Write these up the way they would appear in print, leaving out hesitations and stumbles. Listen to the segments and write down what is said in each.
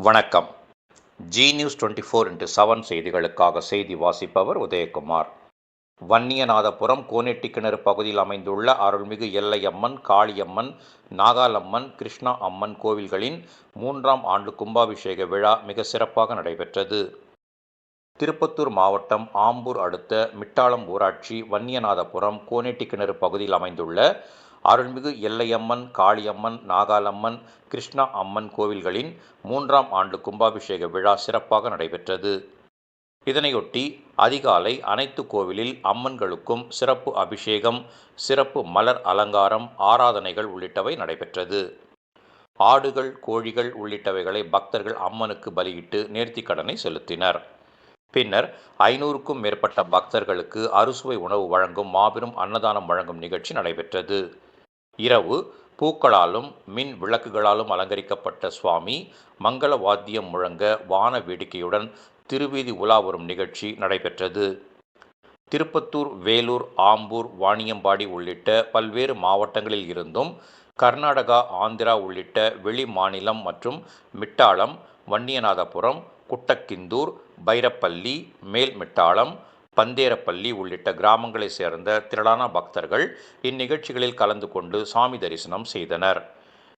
வணக்கம். G news 24x7 செய்திகளுக்காக செய்தி வாசிப்பவர் உதயகுமார். வன்னியநாதபுரம் கோனேட்டிக்கிணறு பகுதியில் அமைந்துள்ள அருள்மிகு எல்லையம்மன், காளியம்மன், நாகாலம்மன், கிருஷ்ணா அம்மன் கோவில்களின் 3ஆம் ஆண்டு கும்பாபிஷேக விழா மிக சிறப்பாக நடைபெற்றது. திருப்பத்தூர் மாவட்டம் ஆம்பூர் அடுத்த மிட்டாளம் ஊராட்சி வன்னியநாதபுரம் கோனேட்டிக்கிணறு பகுதியில் அமைந்துள்ள அருள்மிகு எல்லையம்மன், காளியம்மன், நாகாலம்மன், கிருஷ்ணா அம்மன் கோவில்களின் 3ஆம் ஆண்டு கும்பாபிஷேக விழா சிறப்பாக நடைபெற்றது. இதனையொட்டி அதிகாலை அனைத்து கோவிலில் அம்மன்களுக்கும் சிறப்பு அபிஷேகம், சிறப்பு மலர் அலங்காரம், ஆராதனைகள் உள்ளிட்டவை நடைபெற்றது. ஆடுகள், கோழிகள் உள்ளிட்டவைகளை பக்தர்கள் அம்மனுக்கு பலியிட்டு நேர்த்திக்கடனை செலுத்தினர். பின்னர் 500க்கும் மேற்பட்ட பக்தர்களுக்கு அறுசுவை உணவு வழங்கும் மாபெரும் அன்னதானம் வழங்கும் நிகழ்ச்சி நடைபெற்றது. இரவு பூக்களாலும் மின் விளக்குகளாலும் அலங்கரிக்கப்பட்ட சுவாமி மங்கள வாத்தியம் முழங்க வான வேடிக்கையுடன் திருவீதி உலா வரும் நிகழ்ச்சி நடைபெற்றது. திருப்பத்தூர், வேலூர், ஆம்பூர், வாணியம்பாடி உள்ளிட்ட பல்வேறு மாவட்டங்களில் இருந்தும் கர்நாடகா, ஆந்திரா உள்ளிட்ட வெளி மாநிலம் மற்றும் மிட்டாளம், வன்னியநாதபுரம், குட்டக்கிந்தூர், பைரப்பள்ளி, மேல்மிட்டாளம், பந்தேரப்பள்ளி உள்ளிட்ட கிராமங்களை சேர்ந்த திரளான பக்தர்கள் இந்நிகழ்ச்சிகளில் கலந்து கொண்டு சாமி தரிசனம் செய்தனர்.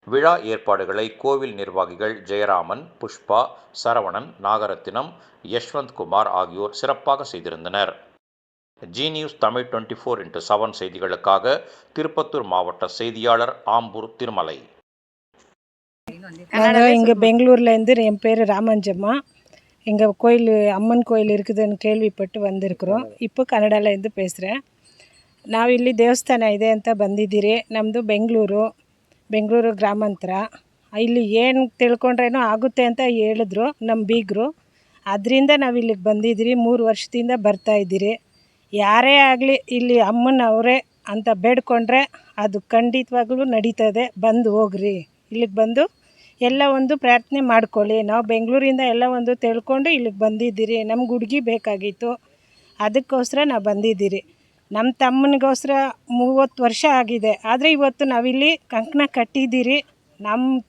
விழா ஏற்பாடுகளை கோவில் நிர்வாகிகள் ஜெயராமன், புஷ்பா, சரவணன், நாகரத்தினம், யஷ்வந்த்குமார் ஆகியோர் சிறப்பாக செய்திருந்தனர். ஜி நியூஸ் தமிழ் 24x7 செய்திகளுக்காக திருப்பத்தூர் மாவட்ட செய்தியாளர் ஆம்பூர் திருமலை. நாங்கள் இங்கே பெங்களூர்லேருந்து, என் பேர் ராமஞ்சம்மா. எங்கள் கோயில் ಅಮ್ಮನ ಕೋಯಿಲ್ இருக்குதுன்னு ಕೇಳ್ವಿಪಟ್ಟು ಬಂದಿರ್க்கிறோம். இப்போ ಕನ್ನಡದಿಂದ பேசுகிறேன். ನಾವಿಲ್ಲಿ ದೇವಸ್ಥಾನ ಇದೆ ಅಂತ ಬಂದಿದ್ದೀರಿ. ನಮ್ಮದು ಬೆಂಗಳೂರು ಗ್ರಾಮಾಂತರ. ಇಲ್ಲಿ ಏನು ತಿಳ್ಕೊಂಡ್ರೇನೋ ಆಗುತ್ತೆ ಅಂತ ಹೇಳಿದ್ರು ನಮ್ಮ ಬೀಗರು. ಅದರಿಂದ ನಾವು ಇಲ್ಲಿಗೆ ಬಂದಿದ್ದೀರಿ. 3 ವರ್ಷದಿಂದ ಬರ್ತಾಯಿದ್ದೀರಿ. ಯಾರೇ ಆಗಲಿ ಇಲ್ಲಿ ಅಮ್ಮನ ಅವರೇ ಅಂತ ಬೇಡ್ಕೊಂಡ್ರೆ ಅದು ಖಂಡಿತವಾಗ್ಲೂ ನಡೀತದೆ. ಬಂದು ಹೋಗ್ರಿ, ಇಲ್ಲಿಗೆ ಬಂದು ಎಲ್ಲ ಒಂದು ಪ್ರಾರ್ಥನೆ ಮಾಡ್ಕೊಳ್ಳಿ. ನಾವು ಬೆಂಗಳೂರಿಂದ ಎಲ್ಲ ಒಂದು ತಿಳ್ಕೊಂಡು ಇಲ್ಲಿಗೆ ಬಂದಿದ್ದೀರಿ. ನಮ್ಗೆ ಹುಡುಗಿ ಬೇಕಾಗಿತ್ತು, ಅದಕ್ಕೋಸ್ಕರ ನಾವು ಬಂದಿದ್ದೀರಿ. ನಮ್ಮ ತಮ್ಮನಿಗೋಸ್ಕರ 30 ವರ್ಷ ಆಗಿದೆ. ಆದರೆ ಇವತ್ತು ನಾವಿಲ್ಲಿ ಕಂಕಣ ಕಟ್ಟಿದ್ದೀರಿ. ನಮ್ಮ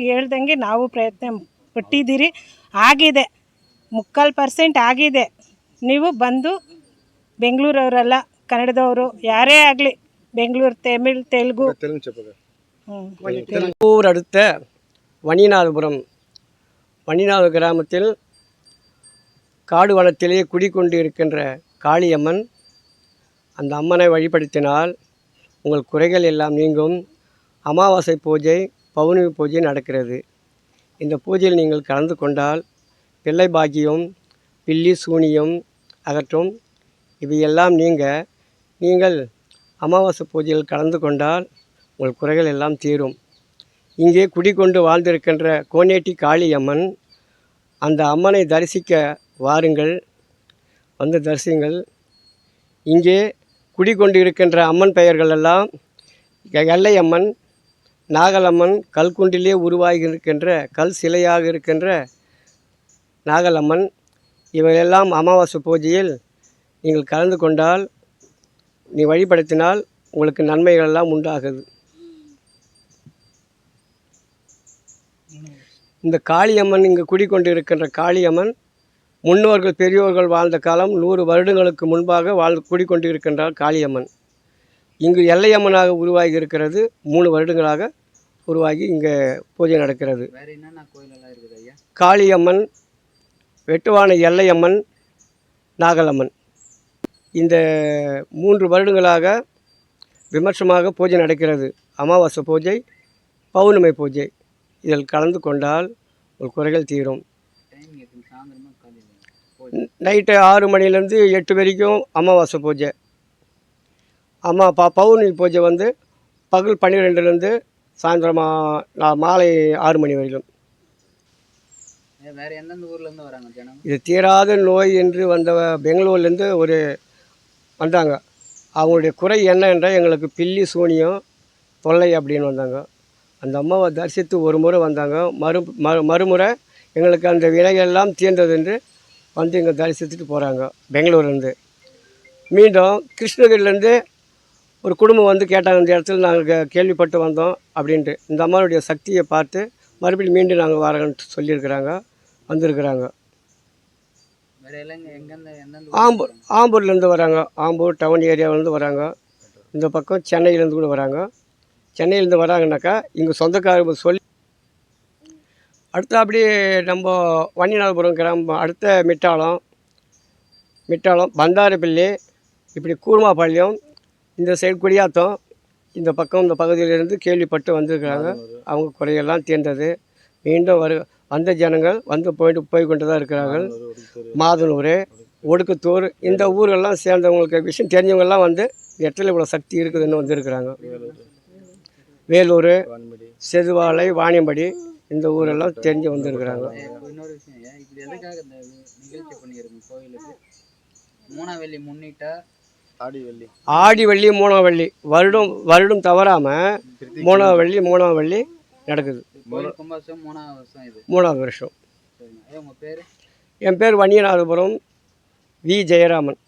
ಹೇಳ್ದಂಗೆ ನಾವು ಪ್ರಯತ್ನ ಪಟ್ಟಿದ್ದೀರಿ. ಆಗಿದೆ, 3/4% ಆಗಿದೆ. ನೀವು ಬಂದು ಬೆಂಗಳೂರವರೆಲ್ಲ, ಕನ್ನಡದವರು ಯಾರೇ ಆಗಲಿ, ಬೆಂಗಳೂರು, ತಮಿಳ್, ತೆಲುಗು ஊர் அடுத்த வன்னியநாதபுரம் கிராமத்தில் காடு வனத்திலே குடிக்கொண்டு இருக்கின்ற காளியம்மன், அந்த அம்மனை வழிபடுத்தினால் உங்கள் குறைகள் எல்லாம் நீங்கும். அமாவாசை பூஜை, பௌர்ணமி பூஜை நடக்கிறது. இந்த பூஜையில் நீங்கள் கலந்து கொண்டால் பிள்ளை பாக்கியம், பில்லி சூனியம் அகற்றும். இவையெல்லாம் நீங்கள் அமாவாசை பூஜையில் கலந்து கொண்டால் உங்கள் குறைகள் எல்லாம் தீரும். இங்கே குடிக்கொண்டு வாழ்ந்திருக்கின்ற கோனேட்டி காளியம்மன், அந்த அம்மனை தரிசிக்க வாருங்கள், வந்து தரிசிங்கள். இங்கே குடிக்கொண்டு இருக்கின்ற அம்மன் பெயர்கள் எல்லாம் எல்லையம்மன், நாகலம்மன், கல்குண்டிலே உருவாகி இருக்கின்ற கல் சிலையாக இருக்கின்ற நாகலம்மன். இவையெல்லாம் அமாவாசை பூஜையில் நீங்கள் கலந்து கொண்டால், நீ வழிபடுத்தினால் உங்களுக்கு நன்மைகள் எல்லாம் உண்டாகுது. இந்த காளியம்மன், இங்கு குடிக்கொண்டு இருக்கின்ற காளியம்மன், முன்னோர்கள் பெரியோர்கள் வாழ்ந்த காலம் 100 வருடங்களுக்கு முன்பாக குடிக்கொண்டு இருக்கின்றார் காளியம்மன். இங்கு எல்லையம்மனாக உருவாகி இருக்கிறது. 3 வருடங்களாக உருவாகி இங்கே பூஜை நடக்கிறது. காளியம்மன், வெட்டுவான எல்லையம்மன், நாகலம்மன், இந்த 3 வருடங்களாக விமர்சனமாக பூஜை நடக்கிறது. அமாவாசை பூஜை, பௌர்ணமி பூஜை. இதில் கலந்து கொண்டால் ஒரு குறைகள் தீரும். நைட்டு 6 மணிலேருந்து 8 வரைக்கும் அமாவாசை பூஜை. பௌர்ணமி பூஜை வந்து பகல் 12லேருந்து சாயந்தரம் மாலை 6 மணி வரைக்கும். வேறு எந்தெந்த ஊர்லேருந்து வராங்க ஜனம்? இது தீராத நோய் என்று வந்த பெங்களூர்லேருந்து வந்தாங்க. அவங்களுடைய குறை என்ன என்றால், எங்களுக்கு பில்லி சூனியம் தொல்லை அப்படின்னு வந்தாங்க. அந்த அம்மாவை தரிசித்து ஒரு முறை வந்தாங்க. மறுமுறை எங்களுக்கு அந்த வினைகள்லாம் தீர்ந்தது என்று வந்து இங்கே தரிசித்துட்டு போகிறாங்க. பெங்களூர்லேருந்து மீண்டும் கிருஷ்ணகிரிலேருந்து ஒரு குடும்பம் வந்து கேட்டாங்க, இந்த இடத்துல நாங்கள் கேள்விப்பட்டு வந்தோம் அப்படின்ட்டு. இந்த அம்மாவுடைய சக்தியை பார்த்து மறுபடியும் மீண்டும் நாங்கள் வரேன்ட்டு சொல்லியிருக்கிறாங்க, வந்திருக்கிறாங்க. ஆம்பூர்லேருந்து வராங்க, ஆம்பூர் டவுன் ஏரியாவிலேருந்து வராங்க, இந்த பக்கம் சென்னையிலேருந்து கூட வராங்க. சென்னையிலேருந்து வராங்கனாக்கா இங்கே சொந்தக்காரங்க சொல்லி அடுத்து அப்படியே நம்ம வன்னியநாதபுரம் கிராமம், அடுத்த மிட்டாளம் பந்தாரப்பள்ளி, இப்படி கூர்மாபாளையம், இந்த சைடு குடியாத்தம், இந்த பக்கம் இந்த பகுதியிலேருந்து கேள்விப்பட்டு வந்திருக்கிறாங்க. அவங்க குறையெல்லாம் தீர்ந்தது. மீண்டும் வந்த ஜனங்கள் போய் கொண்டு தான் இருக்கிறார்கள். மாதனூர், ஒடுக்குத்தூர், இந்த ஊரெல்லாம் சேர்ந்தவங்களுக்கு விஷயம் தெரிஞ்சவங்கெல்லாம் வந்து இடத்துல இவ்வளோ சக்தி இருக்குதுன்னு வந்திருக்கிறாங்க. வேலூர், செதுவாலை, வாணியம்படி, இந்த ஊரெல்லாம் தெரிஞ்சு வந்திருக்கிறாங்க. இன்னொரு விஷயம், இப்படி எதுக்காக இந்த நிகழ்ச்சி பண்ணியிருக்கோம் கோயிலுக்கு? மூணாவெள்ளி முன்னிட்டா ஆடி வெள்ளி மூணாவெள்ளி வருடம் தவறாமல் மூணாவெள்ளி நடக்குது. கும்பாபிஷேகம் 3வது வருஷம் இது. 3வது வருஷம். உங்கள் பேர்? என் பேர் வன்னியநாதபுரம் வி. ஜெயராமன்.